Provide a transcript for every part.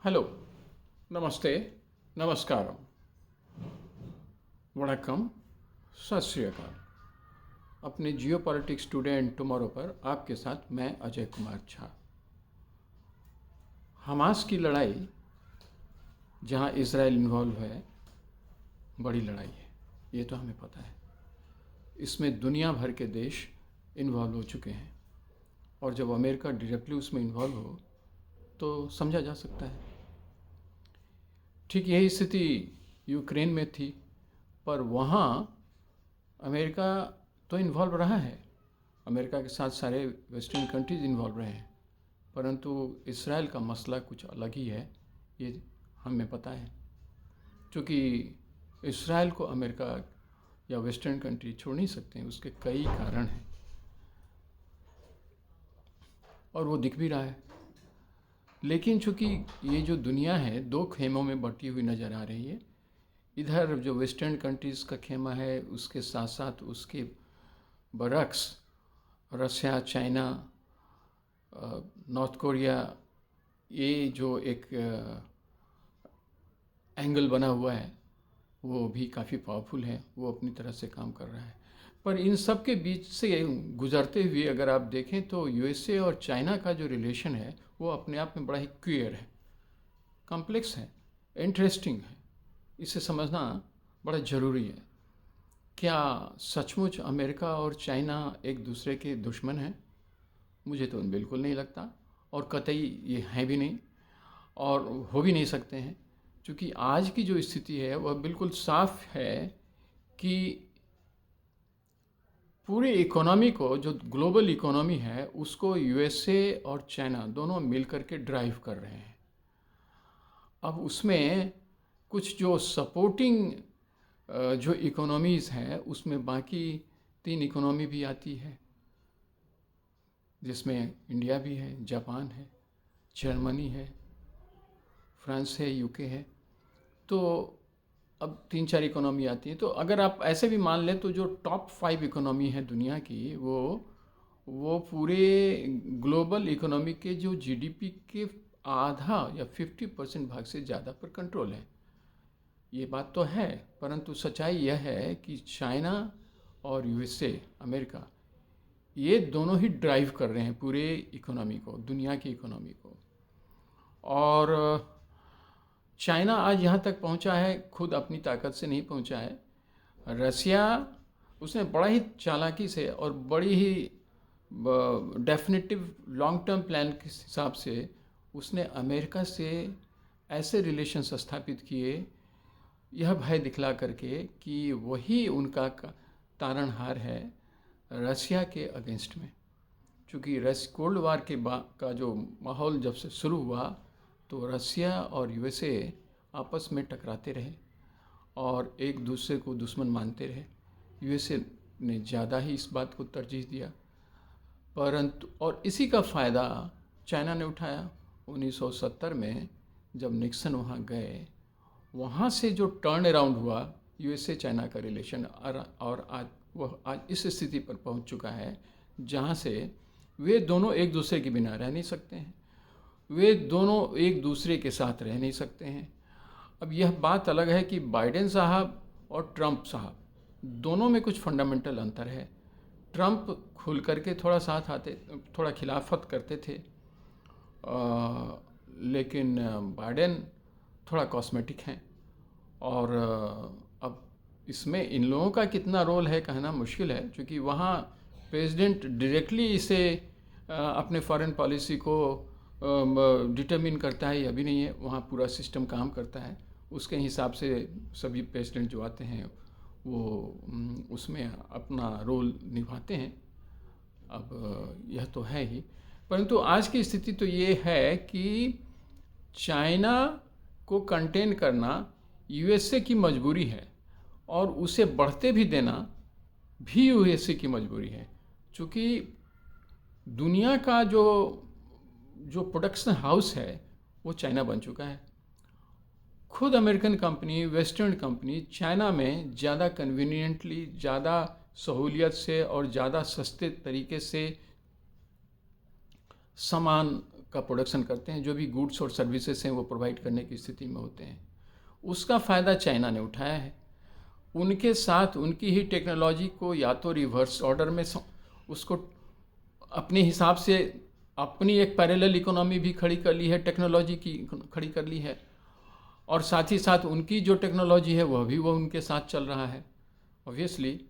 Hello, नमस्ते, नमस्कारम, वणक्कम, सत श्री अकाल। अपने जियो पॉलिटिक्स टुडे एंड टुमारो पर आपके साथ मैं अजय कुमार झा। हमास की लड़ाई जहां इजराइल इन्वॉल्व है, बड़ी लड़ाई है, ये तो हमें पता है। इसमें दुनिया भर के देश इन्वॉल्व हो चुके हैं और जब अमेरिका डायरेक्टली उसमें इन्वॉल्व हो तो समझा जा सकता है। ठीक यही स्थिति यूक्रेन में थी, पर वहाँ अमेरिका तो इन्वॉल्व रहा है, अमेरिका के साथ सारे वेस्टर्न कंट्रीज इन्वॉल्व रहे हैं, परंतु इसराइल का मसला कुछ अलग ही है, ये हमें पता है। क्योंकि इसराइल को अमेरिका या वेस्टर्न कंट्री छोड़ नहीं सकते हैं, उसके कई कारण हैं और वो दिख भी रहा है। लेकिन चूँकि ये जो दुनिया है दो खेमों में बटी हुई नज़र आ रही है, इधर जो वेस्टर्न कंट्रीज़ का खेमा है, उसके साथ साथ उसके बरक्स रसिया, चाइना, नॉर्थ कोरिया, ये जो एक एंगल बना हुआ है वो भी काफ़ी पावरफुल है, वो अपनी तरह से काम कर रहा है। पर इन सब के बीच से गुजरते हुए अगर आप देखें तो यूएसए और चाइना का जो रिलेशन है वो अपने आप में बड़ा ही क्लियर है, कॉम्प्लेक्स है, इंटरेस्टिंग है। इसे समझना बड़ा ज़रूरी है। क्या सचमुच अमेरिका और चाइना एक दूसरे के दुश्मन हैं? मुझे तो बिल्कुल नहीं लगता और कतई ये हैं भी नहीं और हो भी नहीं सकते हैं, क्योंकि आज की जो स्थिति है वह बिल्कुल साफ है कि पूरी इकोनॉमी को, जो ग्लोबल इकोनॉमी है, उसको यूएसए और चाइना दोनों मिलकर के ड्राइव कर रहे हैं। अब उसमें कुछ जो सपोर्टिंग जो इकोनॉमीज़ हैं उसमें बाकी तीन इकोनॉमी भी आती है, जिसमें इंडिया भी है, जापान है, जर्मनी है, फ्रांस है, यूके है। तो अब तीन चार इकोनॉमी आती है। तो अगर आप ऐसे भी मान लें तो जो टॉप 5 इकोनॉमी है दुनिया की, वो पूरे ग्लोबल इकोनॉमी के जो जीडीपी के आधा या 50% भाग से ज़्यादा पर कंट्रोल है। ये बात तो है, परंतु सच्चाई यह है कि चाइना और यूएसए, अमेरिका, ये दोनों ही ड्राइव कर रहे हैं पूरे इकोनॉमी को, दुनिया की इकोनॉमी को। और चाइना आज यहाँ तक पहुँचा है, खुद अपनी ताकत से नहीं पहुँचा है। रसिया, उसने बड़ा ही चालाकी से और बड़ी ही डेफिनेटिव लॉन्ग टर्म प्लान के हिसाब से उसने अमेरिका से ऐसे रिलेशंस स्थापित किए, यह भय दिखला करके कि वही उनका तारणहार है रसिया के अगेंस्ट में। चूँकि कोल्ड वार के का जो माहौल जब से शुरू हुआ तो रसिया और यूएसए आपस में टकराते रहे और एक दूसरे को दुश्मन मानते रहे। यूएसए ने ज़्यादा ही इस बात को तरजीह दिया, परंतु और इसी का फ़ायदा चाइना ने उठाया। 1970 में जब निक्सन वहाँ गए, वहाँ से जो टर्न अराउंड हुआ यूएसए चाइना का रिलेशन, और आज वह इस स्थिति पर पहुँच चुका है जहाँ से वे दोनों एक दूसरे के बिना रह नहीं सकते हैं, वे दोनों एक दूसरे के साथ रह नहीं सकते हैं। अब यह बात अलग है कि बाइडेन साहब और ट्रंप साहब दोनों में कुछ फंडामेंटल अंतर है। ट्रंप खुल करके थोड़ा साथ आते, थोड़ा खिलाफत करते थे, लेकिन बाइडेन थोड़ा कॉस्मेटिक हैं। और अब इसमें इन लोगों का कितना रोल है कहना मुश्किल है, क्योंकि वहाँ प्रेसिडेंट डायरेक्टली इसे अपने फॉरेन पॉलिसी को डिटरमिन करता है या भी नहीं है। वहाँ पूरा सिस्टम काम करता है, उसके हिसाब से सभी प्रेसिडेंट जो आते हैं वो उसमें अपना रोल निभाते हैं। अब यह तो है ही, परंतु आज की स्थिति तो ये है कि चाइना को कंटेन करना यूएसए की मजबूरी है और उसे बढ़ते भी देना भी यूएसए की मजबूरी है, क्योंकि दुनिया का जो प्रोडक्शन हाउस है वो चाइना बन चुका है। खुद American company, western company China में ज़्यादा कन्वीनियंटली, ज़्यादा सहूलियत से और ज़्यादा सस्ते तरीके से सामान का प्रोडक्शन करते हैं, जो भी गुड्स और सर्विसेज हैं वो प्रोवाइड करने की स्थिति में होते हैं, उसका फ़ायदा चाइना ने उठाया है। उनके साथ उनकी ही टेक्नोलॉजी को या तो रिवर्स ऑर्डर में उसको अपने हिसाब से अपनी एक पैरेलल इकोनॉमी भी खड़ी कर ली है, टेक्नोलॉजी की खड़ी कर ली है, और साथ ही साथ उनकी जो टेक्नोलॉजी है वह भी वो उनके साथ चल रहा है ऑब्वियसली,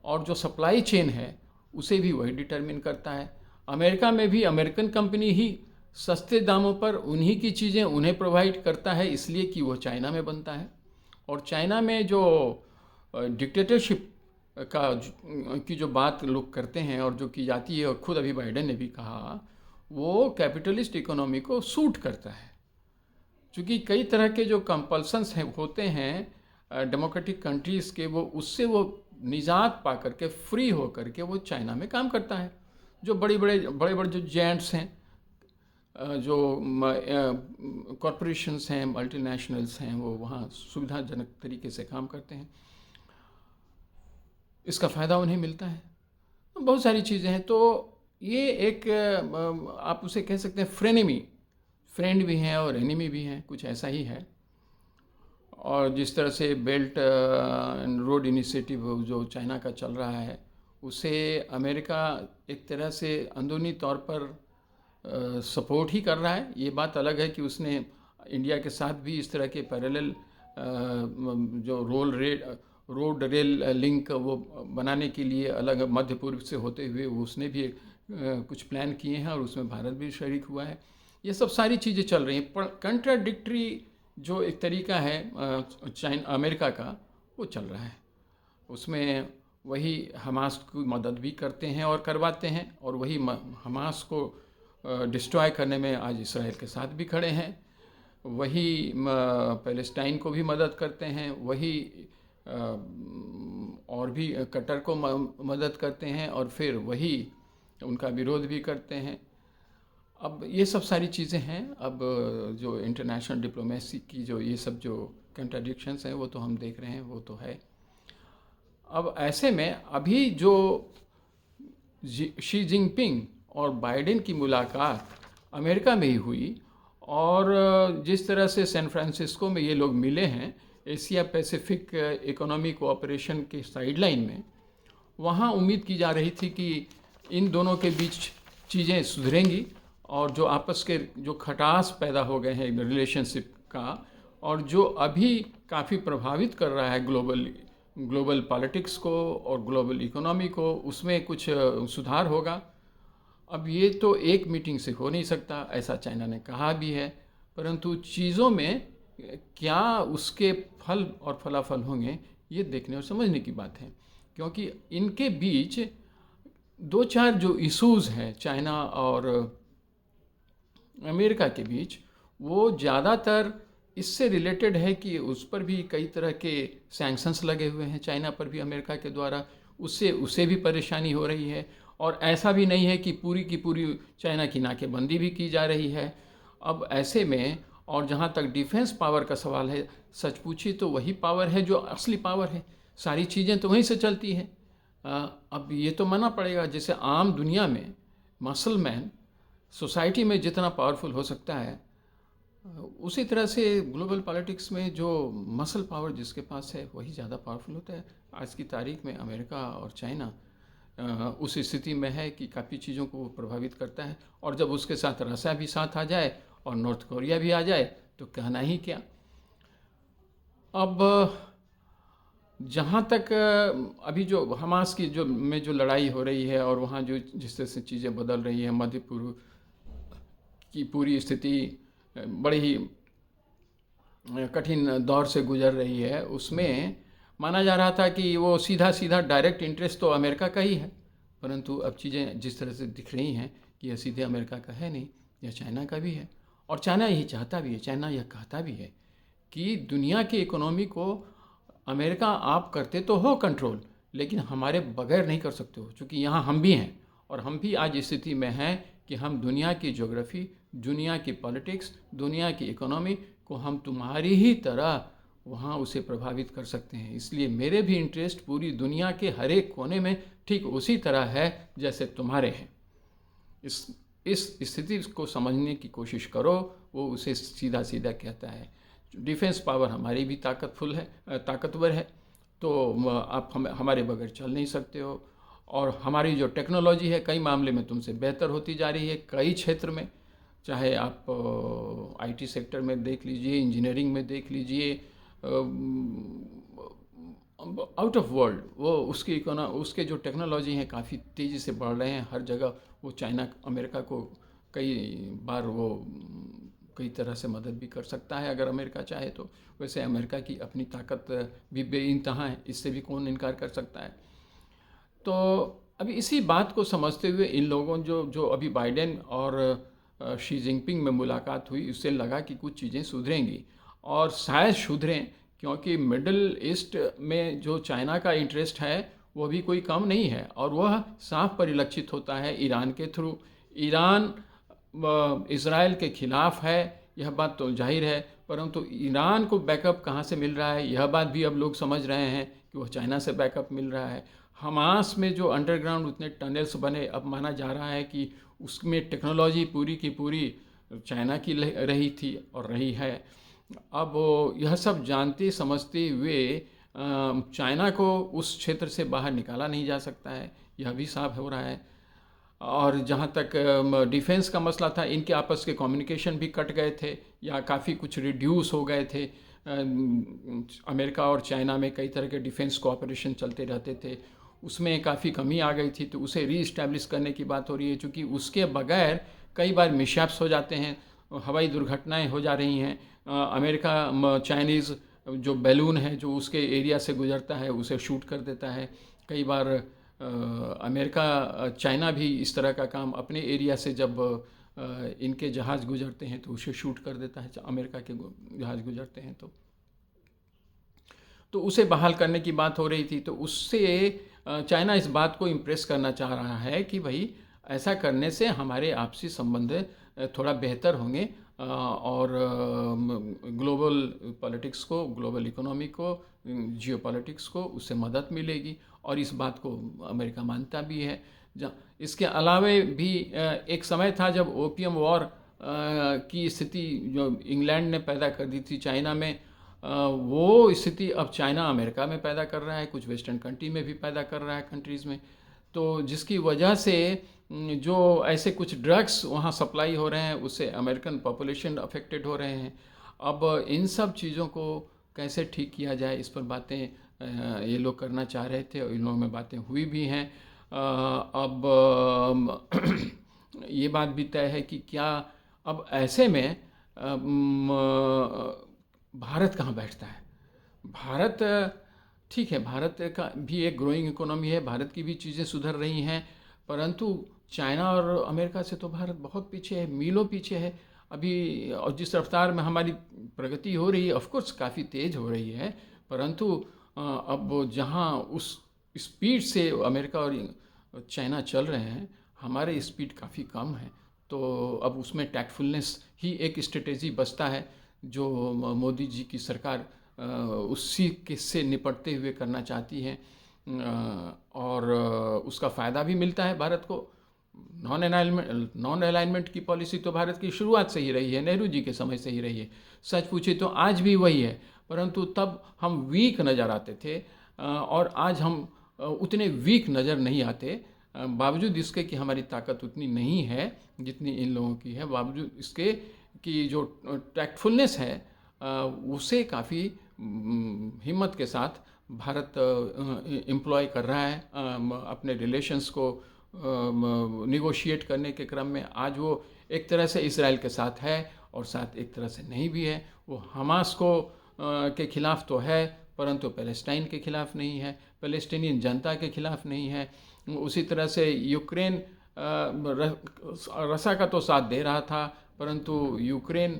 और जो सप्लाई चेन है उसे भी वही डिटरमिन करता है। अमेरिका में भी अमेरिकन कंपनी ही सस्ते दामों पर उन्हीं की चीज़ें उन्हें प्रोवाइड करता है, इसलिए कि वो चाइना में बनता है। और चाइना में जो डिक्टेटरशिप की जो बात लोग करते हैं और जो की जाती है, और खुद अभी बाइडेन ने भी कहा, वो कैपिटलिस्ट इकोनॉमी को सूट करता है, क्योंकि कई तरह के जो कंपल्सन्स हैं होते हैं डेमोक्रेटिक कंट्रीज़ के, वो उससे वो निजात पा करके फ्री हो करके वो चाइना में काम करता है। जो बड़े बड़े जो जेंट्स हैं, जो कॉरपोरेशंस हैं, मल्टीनेशनल्स हैं, वो वहाँ सुविधाजनक तरीके से काम करते हैं, इसका फ़ायदा उन्हें मिलता है। बहुत सारी चीज़ें हैं। तो ये एक आप उसे कह सकते हैं फ्रेंड भी हैं और एनिमी भी हैं, कुछ ऐसा ही है। और जिस तरह से बेल्ट एंड रोड इनिशिएटिव जो चाइना का चल रहा है, उसे अमेरिका एक तरह से अंदरूनी तौर पर सपोर्ट ही कर रहा है। ये बात अलग है कि उसने इंडिया के साथ भी इस तरह के पैरेलल जो रोड रेल लिंक वो बनाने के लिए अलग मध्य पूर्व से होते हुए उसने भी कुछ प्लान किए हैं, और उसमें भारत भी शरीक हुआ है। ये सब सारी चीज़ें चल रही हैं, पर कंट्राडिक्टरी जो एक तरीका है अमेरिका का, वो चल रहा है। उसमें वही हमास की मदद भी करते हैं और करवाते हैं, और वही हमास को डिस्ट्रॉय करने में आज इसराइल के साथ भी खड़े हैं, वही पैलेस्टाइन को भी मदद करते हैं, वही और भी कतर को मदद करते हैं, और फिर वही उनका विरोध भी करते हैं। अब ये सब सारी चीज़ें हैं। अब जो इंटरनेशनल डिप्लोमेसी की जो ये सब जो कंट्राडिक्शंस हैं वो तो हम देख रहे हैं, वो तो है। अब ऐसे में अभी जो शी जिनपिंग और बाइडेन की मुलाकात अमेरिका में ही हुई, और जिस तरह से सैन फ्रांसिस्को में ये लोग मिले हैं एशिया पैसिफिक इकोनॉमी कोऑपरेशन के साइडलाइन में, वहाँ उम्मीद की जा रही थी कि इन दोनों के बीच चीज़ें सुधरेंगी, और जो आपस के जो खटास पैदा हो गए हैं रिलेशनशिप का, और जो अभी काफ़ी प्रभावित कर रहा है ग्लोबल पॉलिटिक्स को और ग्लोबल इकोनॉमी को, उसमें कुछ सुधार होगा। अब ये तो एक मीटिंग से हो नहीं सकता, ऐसा चाइना ने कहा भी है, परंतु चीज़ों में क्या उसके फल और फलाफल होंगे, ये देखने और समझने की बात है। क्योंकि इनके बीच दो चार जो इश्यूज़ हैं चाइना और अमेरिका के बीच, वो ज़्यादातर इससे रिलेटेड है कि उस पर भी कई तरह के सैंक्शंस लगे हुए हैं चाइना पर भी अमेरिका के द्वारा, उससे उसे भी परेशानी हो रही है। और ऐसा भी नहीं है कि पूरी की पूरी चाइना की नाकेबंदी भी की जा रही है। अब ऐसे में, और जहाँ तक डिफेंस पावर का सवाल है, सच पूछी तो वही पावर है जो असली पावर है, सारी चीज़ें तो वहीं से चलती हैं। अब ये तो मानना पड़ेगा, जैसे आम दुनिया में मसल मैन सोसाइटी में जितना पावरफुल हो सकता है, उसी तरह से ग्लोबल पॉलिटिक्स में जो मसल पावर जिसके पास है वही ज़्यादा पावरफुल होता है। आज की तारीख में अमेरिका और चाइना उस स्थिति में है कि काफ़ी चीज़ों को प्रभावित करता है, और जब उसके साथ रसिया भी साथ आ जाए और नॉर्थ कोरिया भी आ जाए तो कहना ही क्या। अब जहाँ तक अभी जो हमास की जो लड़ाई हो रही है, और वहाँ जो जिस तरह से चीज़ें बदल रही हैं, मध्य पूर्व की पूरी स्थिति बड़ी ही कठिन दौर से गुजर रही है, उसमें माना जा रहा था कि वो सीधा डायरेक्ट इंटरेस्ट तो अमेरिका का ही है, परंतु अब चीज़ें जिस तरह से दिख रही हैं कि यह सीधे अमेरिका का है नहीं, यह चाइना का भी है। और चाइना यही चाहता भी है, चाइना यह कहता भी है कि दुनिया की इकोनॉमी को अमेरिका आप करते तो हो कंट्रोल, लेकिन हमारे बगैर नहीं कर सकते हो, क्योंकि यहाँ हम भी हैं, और हम भी आज स्थिति में हैं कि हम दुनिया की ज्योग्राफी, दुनिया की पॉलिटिक्स, दुनिया की इकोनॉमी को हम तुम्हारी ही तरह वहाँ उसे प्रभावित कर सकते हैं। इसलिए मेरे भी इंटरेस्ट पूरी दुनिया के हर एक कोने में ठीक उसी तरह है जैसे तुम्हारे हैं। इस स्थिति को समझने की कोशिश करो, वो उसे सीधा सीधा कहता है डिफेंस पावर हमारी भी ताकतवर है, तो आप हमारे बगैर चल नहीं सकते हो, और हमारी जो टेक्नोलॉजी है कई मामले में तुमसे बेहतर होती जा रही है, कई क्षेत्र में, चाहे आप आईटी सेक्टर में देख लीजिए, इंजीनियरिंग में देख लीजिए, आउट ऑफ वर्ल्ड वो उसके जो टेक्नोलॉजी हैं काफ़ी तेज़ी से बढ़ रहे हैं हर जगह। वो चाइना अमेरिका को कई बार वो कई तरह से मदद भी कर सकता है अगर अमेरिका चाहे तो। वैसे अमेरिका की अपनी ताकत भी बेइंतहा है, इससे भी कौन इनकार कर सकता है। तो अभी इसी बात को समझते हुए इन लोगों जो अभी बाइडेन और शी जिनपिंग में मुलाकात हुई, उससे लगा कि कुछ चीज़ें सुधरेंगी और शायद सुधरें, क्योंकि मिडल ईस्ट में जो चाइना का इंटरेस्ट है वो भी कोई कम नहीं है, और वह साफ परिलक्षित होता है ईरान के थ्रू। ईरान इज़राइल के खिलाफ है, यह बात तो जाहिर है, परंतु ईरान को बैकअप कहाँ से मिल रहा है, यह बात भी अब लोग समझ रहे हैं कि वह चाइना से बैकअप मिल रहा है। हमास में जो अंडरग्राउंड उतने टनल्स बने, अब माना जा रहा है कि उसमें टेक्नोलॉजी पूरी की पूरी चाइना की रही थी और रही है। अब यह सब जानते समझते हुए चाइना को उस क्षेत्र से बाहर निकाला नहीं जा सकता है, यह भी साफ हो रहा है। और जहाँ तक डिफेंस का मसला था, इनके आपस के कम्युनिकेशन भी कट गए थे या काफ़ी कुछ रिड्यूस हो गए थे। अमेरिका और चाइना में कई तरह के डिफेंस कोऑपरेशन चलते रहते थे, उसमें काफ़ी कमी आ गई थी, तो उसे रीइस्टेब्लिश करने की बात हो रही है, क्योंकि उसके बगैर कई बार मिसहैप्स हो जाते हैं, हवाई दुर्घटनाएं हो जा रही हैं। अमेरिका चाइनीज़ जो बैलून है जो उसके एरिया से गुजरता है उसे शूट कर देता है। कई बार अमेरिका चाइना भी इस तरह का काम अपने एरिया से जब इनके जहाज़ गुजरते हैं तो उसे शूट कर देता है, अमेरिका के जहाज़ गुजरते हैं तो उसे बहाल करने की बात हो रही थी। तो उससे चाइना इस बात को इम्प्रेस करना चाह रहा है कि भाई ऐसा करने से हमारे आपसी संबंध थोड़ा बेहतर होंगे और ग्लोबल पॉलिटिक्स को, ग्लोबल इकोनॉमी को, जियो पॉलिटिक्स को उससे मदद मिलेगी, और इस बात को अमेरिका मानता भी है। इसके अलावे भी एक समय था जब ओपियम वॉर की स्थिति जो इंग्लैंड ने पैदा कर दी थी चाइना में, वो स्थिति अब चाइना अमेरिका में पैदा कर रहा है, कुछ वेस्टर्न कंट्री में भी पैदा कर रहा है, कंट्रीज़ में। तो जिसकी वजह से जो ऐसे कुछ ड्रग्स वहाँ सप्लाई हो रहे हैं उससे अमेरिकन पॉपुलेशन अफेक्टेड हो रहे हैं। अब इन सब चीज़ों को कैसे ठीक किया जाए, इस पर बातें ये लोग करना चाह रहे थे और इन लोगों में बातें हुई भी हैं। अब ये बात भी तय है कि क्या अब ऐसे में भारत कहाँ बैठता है। भारत ठीक है, भारत का भी एक ग्रोइंग इकोनॉमी है, भारत की भी चीज़ें सुधर रही हैं, परंतु चाइना और अमेरिका से तो भारत बहुत पीछे है, मीलों पीछे है अभी। और जिस रफ्तार में हमारी प्रगति हो रही है, ऑफ कोर्स काफ़ी तेज़ हो रही है, परंतु अब जहाँ उस स्पीड से अमेरिका और चाइना चल रहे हैं, हमारे स्पीड काफ़ी कम है। तो अब उसमें टैक्टफुलनेस ही एक स्ट्रेटेजी बचता है जो मोदी जी की सरकार उसी से निपटते हुए करना चाहती है, और उसका फ़ायदा भी मिलता है भारत को। नॉन अलाइनमेंट की पॉलिसी तो भारत की शुरुआत से ही रही है, नेहरू जी के समय से ही रही है, सच पूछे तो आज भी वही है, परंतु तब हम वीक नज़र आते थे और आज हम उतने वीक नज़र नहीं आते, बावजूद इसके कि हमारी ताकत उतनी नहीं है जितनी इन लोगों की है, बावजूद इसके कि जो टैक्टफुलनेस है उसे काफ़ी हिम्मत के साथ भारत एम्प्लॉय कर रहा है अपने रिलेशंस को निगोशिएट करने के क्रम में। आज वो एक तरह से इसराइल के साथ है और साथ एक तरह से नहीं भी है। वो हमास को के खिलाफ तो है, परंतु पैलेस्टाइन के खिलाफ नहीं है, पैलेस्टीनियन जनता के खिलाफ नहीं है। उसी तरह से यूक्रेन रसा का तो साथ दे रहा था, परंतु यूक्रेन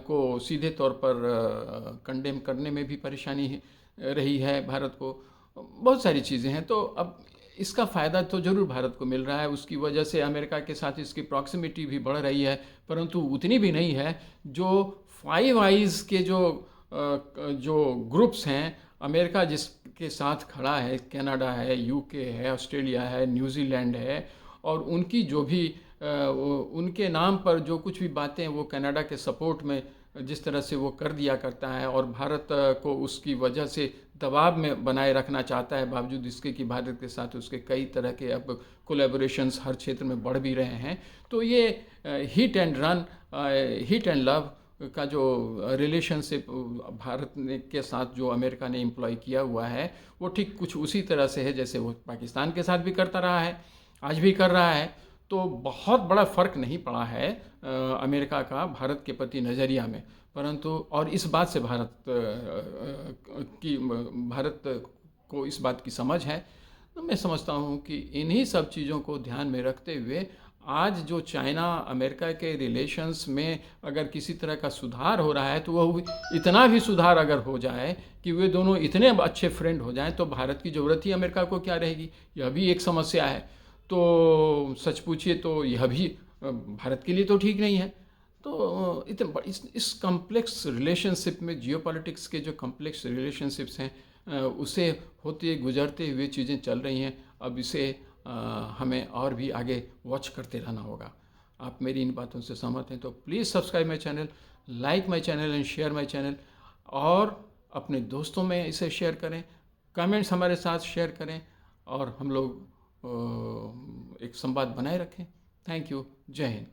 को सीधे तौर पर कंडेम करने में भी परेशानी रही है भारत को। बहुत सारी चीज़ें हैं, तो अब इसका फ़ायदा तो ज़रूर भारत को मिल रहा है। उसकी वजह से अमेरिका के साथ इसकी प्रॉक्सिमिटी भी बढ़ रही है, परंतु उतनी भी नहीं है जो फाइव आइज़ के जो ग्रुप्स हैं। अमेरिका जिसके साथ खड़ा है, कनाडा है, यूके है, ऑस्ट्रेलिया है, न्यूजीलैंड है, और उनकी जो भी उनके नाम पर जो कुछ भी बातें वो कनाडा के सपोर्ट में जिस तरह से वो कर दिया करता है और भारत को उसकी वजह से दबाव में बनाए रखना चाहता है, बावजूद इसके कि भारत के साथ उसके कई तरह के अब कोलैबोरेशंस हर क्षेत्र में बढ़ भी रहे हैं। तो ये hit and run, hit and love का जो रिलेशनशिप भारत के साथ जो अमेरिका ने एम्प्लॉय किया हुआ है, वो ठीक कुछ उसी तरह से है जैसे वो पाकिस्तान के साथ भी करता रहा है, आज भी कर रहा है। तो बहुत बड़ा फ़र्क नहीं पड़ा है अमेरिका का भारत के प्रति नज़रिया में, परंतु और इस बात से भारत को इस बात की समझ है। तो मैं समझता हूँ कि इन्हीं सब चीज़ों को ध्यान में रखते हुए आज जो चाइना अमेरिका के रिलेशंस में अगर किसी तरह का सुधार हो रहा है, तो वह इतना भी सुधार अगर हो जाए कि वे दोनों इतने अच्छे फ्रेंड हो जाएं, तो भारत की ज़रूरत ही अमेरिका को क्या रहेगी। यह भी एक समस्या है। तो सच पूछिए तो यह भी भारत के लिए तो ठीक नहीं है। तो इस कम्प्लेक्स रिलेशनशिप में जियोपॉलिटिक्स के जो कम्प्लेक्स रिलेशनशिप्स हैं, उसे होते गुजरते हुए चीज़ें चल रही हैं। अब इसे हमें और भी आगे वॉच करते रहना होगा। आप मेरी इन बातों से सहमत हैं तो please subscribe my channel, like my channel and share my channel, और अपने दोस्तों में इसे शेयर करें, कमेंट्स हमारे साथ शेयर करें, और हम लोग एक संवाद बनाए रखें। Thank you. जय हिंद।